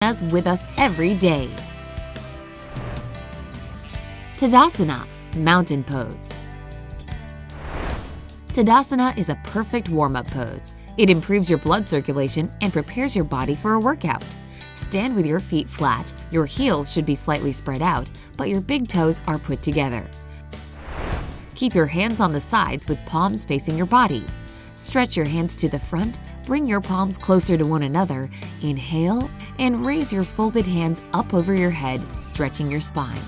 asanas with us every day. Tadasana, mountain pose. Tadasana is a perfect warm-up pose. It improves your blood circulation and prepares your body for a workout. Stand with your feet flat, your heels should be slightly spread out, but your big toes are put together. Keep your hands on the sides with palms facing your body. Stretch your hands to the front, bring your palms closer to one another, inhale, and raise your folded hands up over your head, stretching your spine.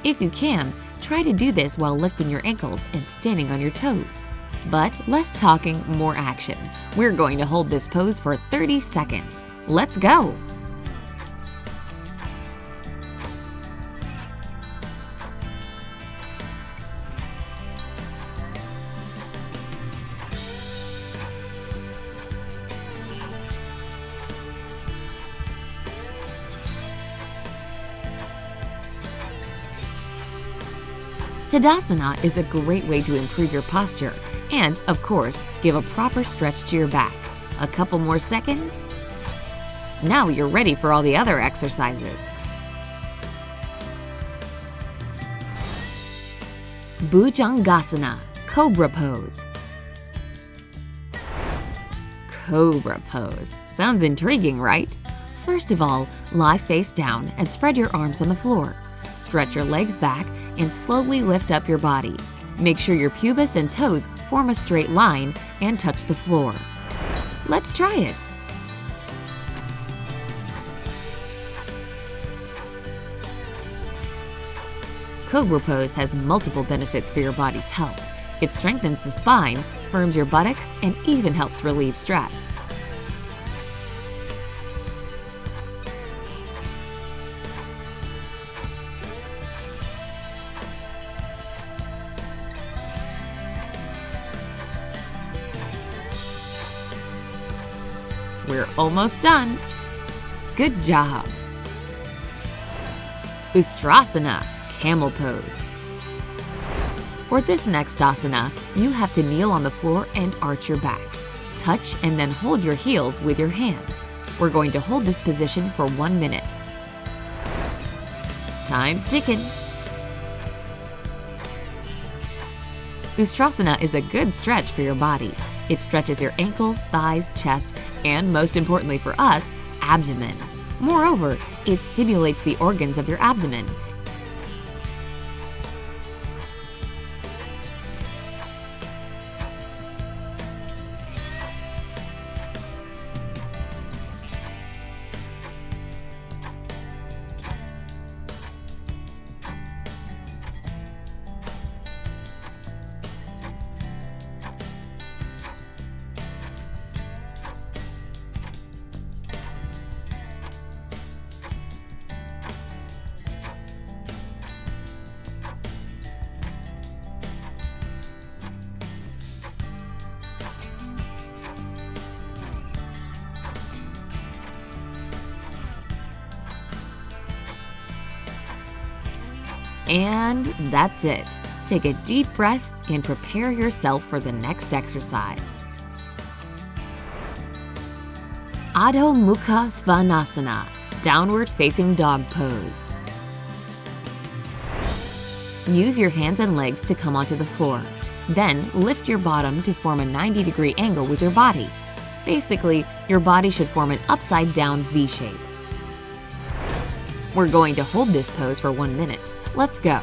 If you can, try to do this while lifting your ankles and standing on your toes. But less talking, more action. We're going to hold this pose for 30 seconds. Let's go! Tadasana is a great way to improve your posture and, of course, give a proper stretch to your back. A couple more seconds. Now you're ready for all the other exercises. Bhujangasana, Cobra Pose. Cobra Pose. Sounds intriguing, right? First of all, lie face down and spread your arms on the floor. Stretch your legs back and slowly lift up your body. Make sure your pubis and toes form a straight line and touch the floor. Let's try it. Cobra Pose has multiple benefits for your body's health. It strengthens the spine, firms your buttocks, and even helps relieve stress. We're almost done. Good job. Ustrasana, Camel Pose. For this next asana, you have to kneel on the floor and arch your back. Touch and then hold your heels with your hands. We're going to hold this position for 1 minute. Time's ticking. Ustrasana is a good stretch for your body. It stretches your ankles, thighs, chest, and most importantly for us, abdomen. Moreover, it stimulates the organs of your abdomen. And that's it. Take a deep breath and prepare yourself for the next exercise. Adho Mukha Svanasana, Downward Facing Dog Pose. Use your hands and legs to come onto the floor. Then lift your bottom to form a 90-degree angle with your body. Basically, your body should form an upside-down V shape. We're going to hold this pose for 1 minute. Let's go.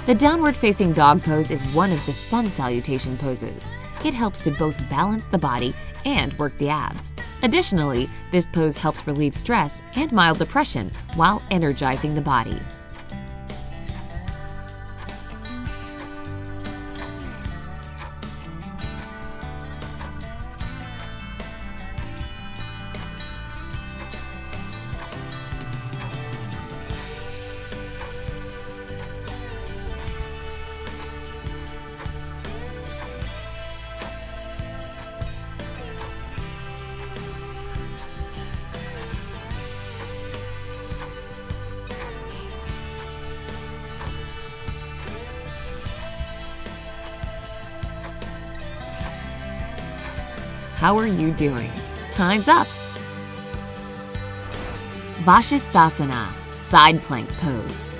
The downward facing dog pose is one of the sun salutation poses. It helps to both balance the body and work the abs. Additionally, this pose helps relieve stress and mild depression while energizing the body. How are you doing? Time's up! Vashisthasana, side plank pose.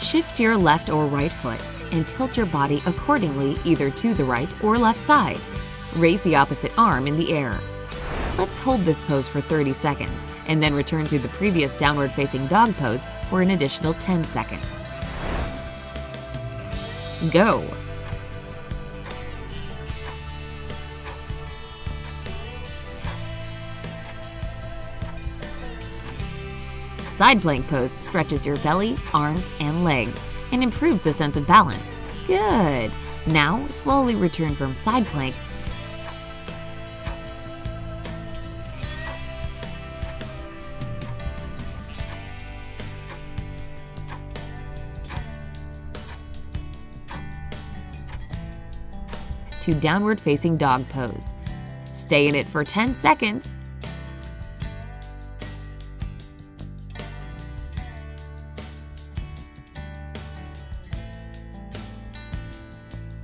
Shift your left or right foot and tilt your body accordingly either to the right or left side. Raise the opposite arm in the air. Let's hold this pose for 30 seconds and then return to the previous downward-facing dog pose for an additional 10 seconds. Go! Side plank pose stretches your belly, arms, and legs and improves the sense of balance. Good! Now, slowly return from side plank to downward-facing dog pose. Stay in it for 10 seconds.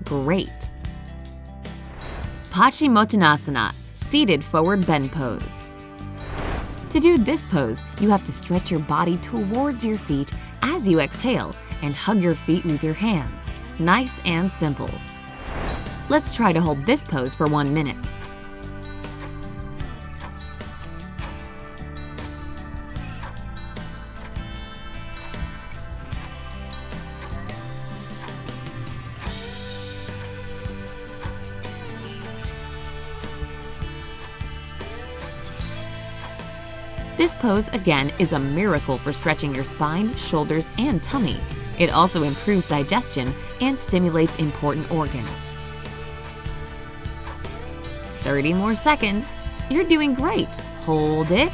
Great! Paschimottanasana, seated forward bend pose. To do this pose, you have to stretch your body towards your feet as you exhale and hug your feet with your hands. Nice and simple. Let's try to hold this pose for 1 minute. This pose, again, is a miracle for stretching your spine, shoulders, and tummy. It also improves digestion and stimulates important organs. 30 more seconds. You're doing great. Hold it.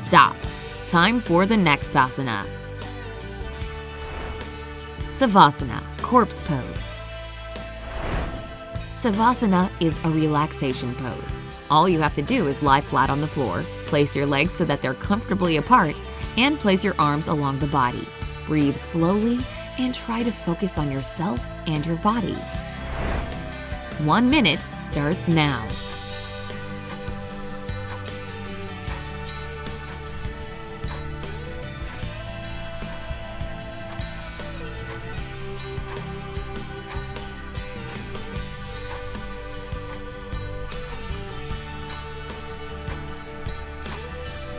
Stop. Time for the next asana. Savasana, corpse pose. Savasana is a relaxation pose. All you have to do is lie flat on the floor, place your legs so that they're comfortably apart, and place your arms along the body. Breathe slowly and try to focus on yourself and your body. 1 minute starts now.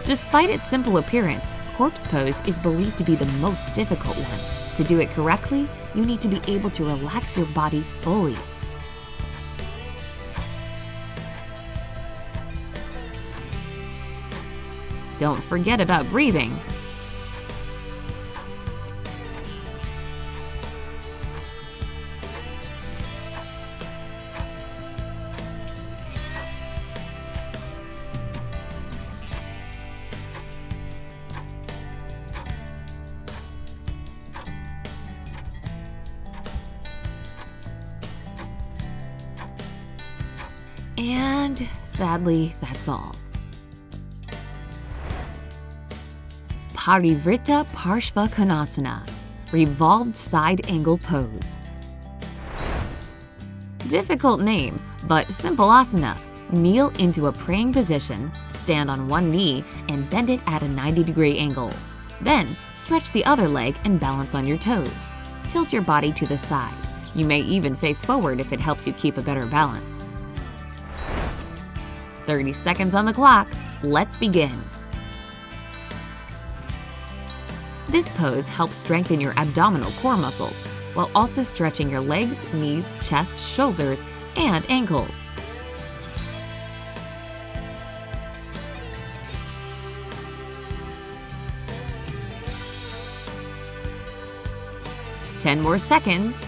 Despite its simple appearance, corpse pose is believed to be the most difficult one. To do it correctly, you need to be able to relax your body fully. Don't forget about breathing. And sadly, that's all. Parivrtta Parshva Konasana, revolved side angle pose. Difficult name, but simple asana. Kneel into a praying position, stand on one knee, and bend it at a 90-degree angle. Then, stretch the other leg and balance on your toes. Tilt your body to the side. You may even face forward if it helps you keep a better balance. 30 seconds on the clock. Let's begin. This pose helps strengthen your abdominal core muscles while also stretching your legs, knees, chest, shoulders, and ankles. Ten more seconds.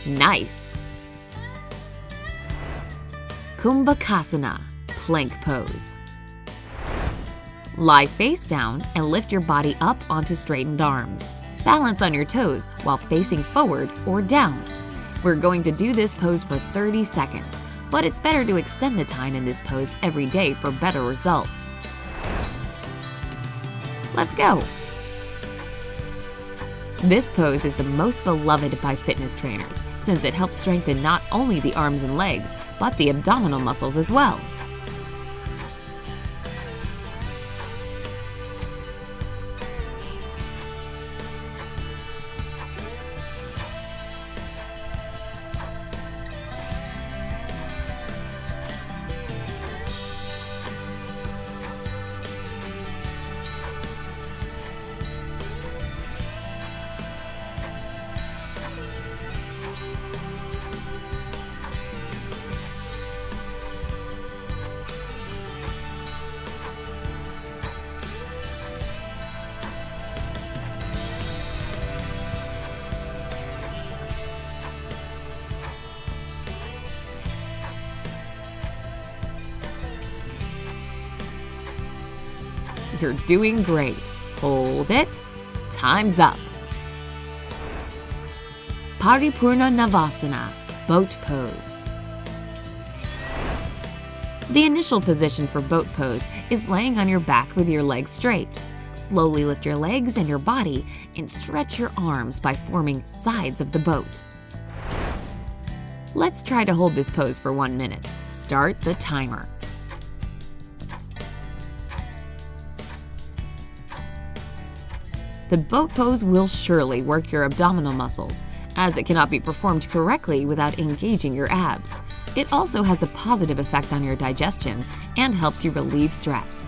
Nice! Kumbhakasana, plank pose. Lie face down and lift your body up onto straightened arms. Balance on your toes while facing forward or down. We're going to do this pose for 30 seconds, but it's better to extend the time in this pose every day for better results. Let's go! This pose is the most beloved by fitness trainers since it helps strengthen not only the arms and legs, but the abdominal muscles as well. You're doing great. Hold it. Time's up. Paripurna Navasana, boat pose. The initial position for boat pose is laying on your back with your legs straight. Slowly lift your legs and your body and stretch your arms by forming sides of the boat. Let's try to hold this pose for 1 minute. Start the timer. The boat pose will surely work your abdominal muscles, as it cannot be performed correctly without engaging your abs. It also has a positive effect on your digestion and helps you relieve stress.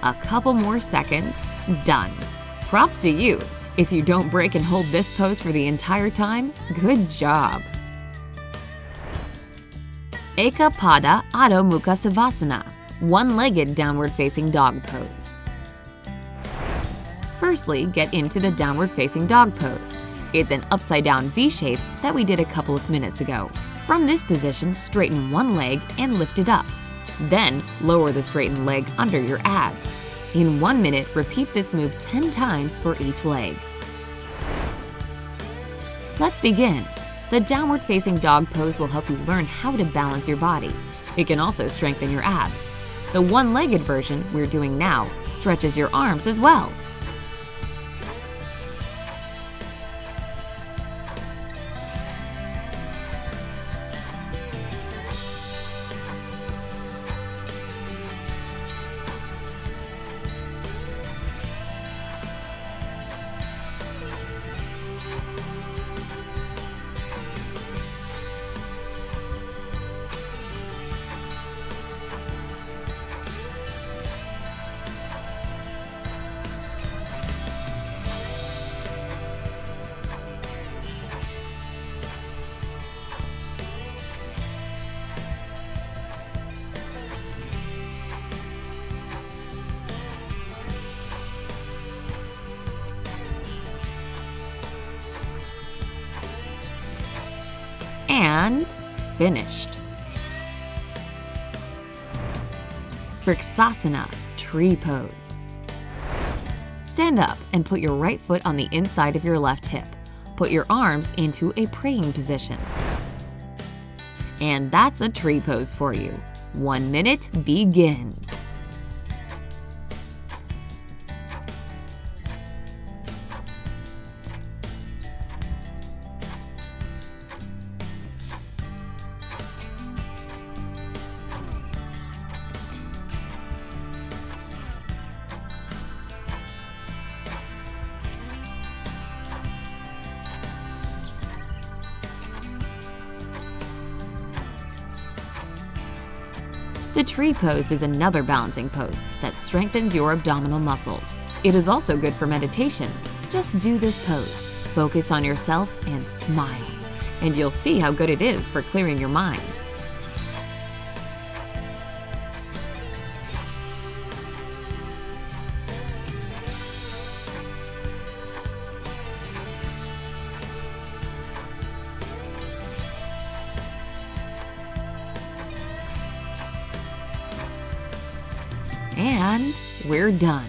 A couple more seconds. Done. Props to you. If you don't break and hold this pose for the entire time, good job. Ekapada Adho Mukha Savasana, one-legged downward-facing dog pose. Firstly, get into the downward-facing dog pose. It's an upside-down V shape that we did a couple of minutes ago. From this position, straighten one leg and lift it up. Then, lower the straightened leg under your abs. In 1 minute, repeat this move 10 times for each leg. Let's begin. The downward-facing dog pose will help you learn how to balance your body. It can also strengthen your abs. The one-legged version we're doing now stretches your arms as well. And finished. Vrksasana, tree pose. Stand up and put your right foot on the inside of your left hip. Put your arms into a praying position. And that's a tree pose for you. 1 minute begins. The tree pose is another balancing pose that strengthens your abdominal muscles. It is also good for meditation. Just do this pose, focus on yourself, and smile. And you'll see how good it is for clearing your mind. And we're done.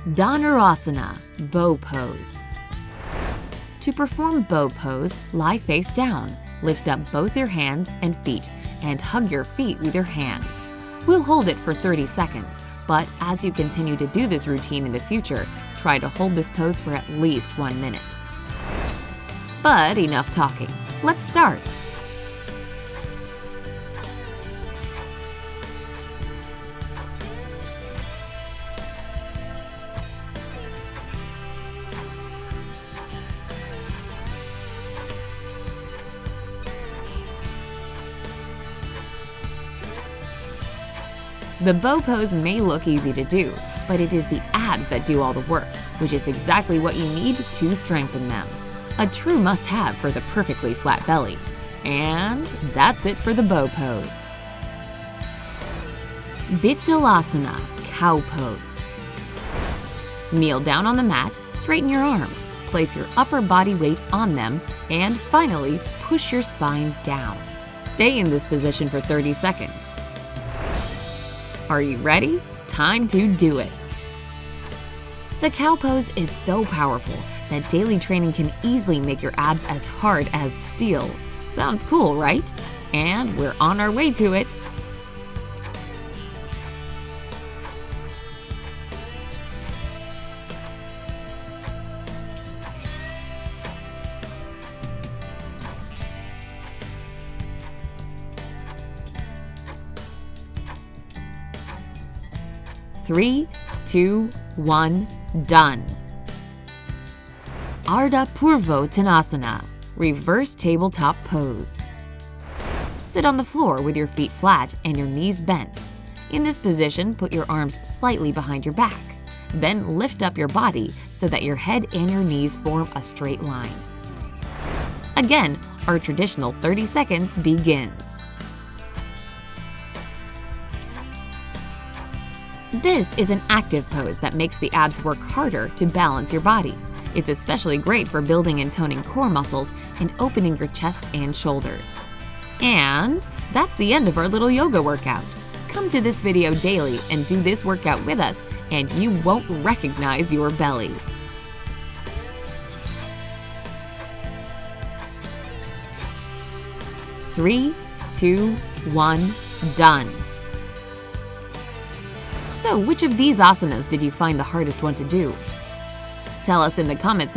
Dhanurasana, bow pose. To perform bow pose, lie face down, lift up both your hands and feet, and hug your feet with your hands. We'll hold it for 30 seconds, but as you continue to do this routine in the future, try to hold this pose for at least 1 minute. But enough talking. Let's start. The bow pose may look easy to do, but it is the abs that do all the work, which is exactly what you need to strengthen them. A true must-have for the perfectly flat belly. And that's it for the bow pose. Vithalasana, cow pose. Kneel down on the mat, straighten your arms, place your upper body weight on them, and finally, push your spine down. Stay in this position for 30 seconds. Are you ready? Time to do it! The cow pose is so powerful that daily training can easily make your abs as hard as steel. Sounds cool, right? And we're on our way to it! Three, 2, 1, done. Ardha Purvottanasana, reverse tabletop pose. Sit on the floor with your feet flat and your knees bent. In this position, put your arms slightly behind your back. Then lift up your body so that your head and your knees form a straight line. Again, our traditional 30 seconds begins. This is an active pose that makes the abs work harder to balance your body. It's especially great for building and toning core muscles and opening your chest and shoulders. And that's the end of our little yoga workout. Come to this video daily and do this workout with us, and you won't recognize your belly. Three, 2, 1, done. So, which of these asanas did you find the hardest one to do? Tell us in the comments section.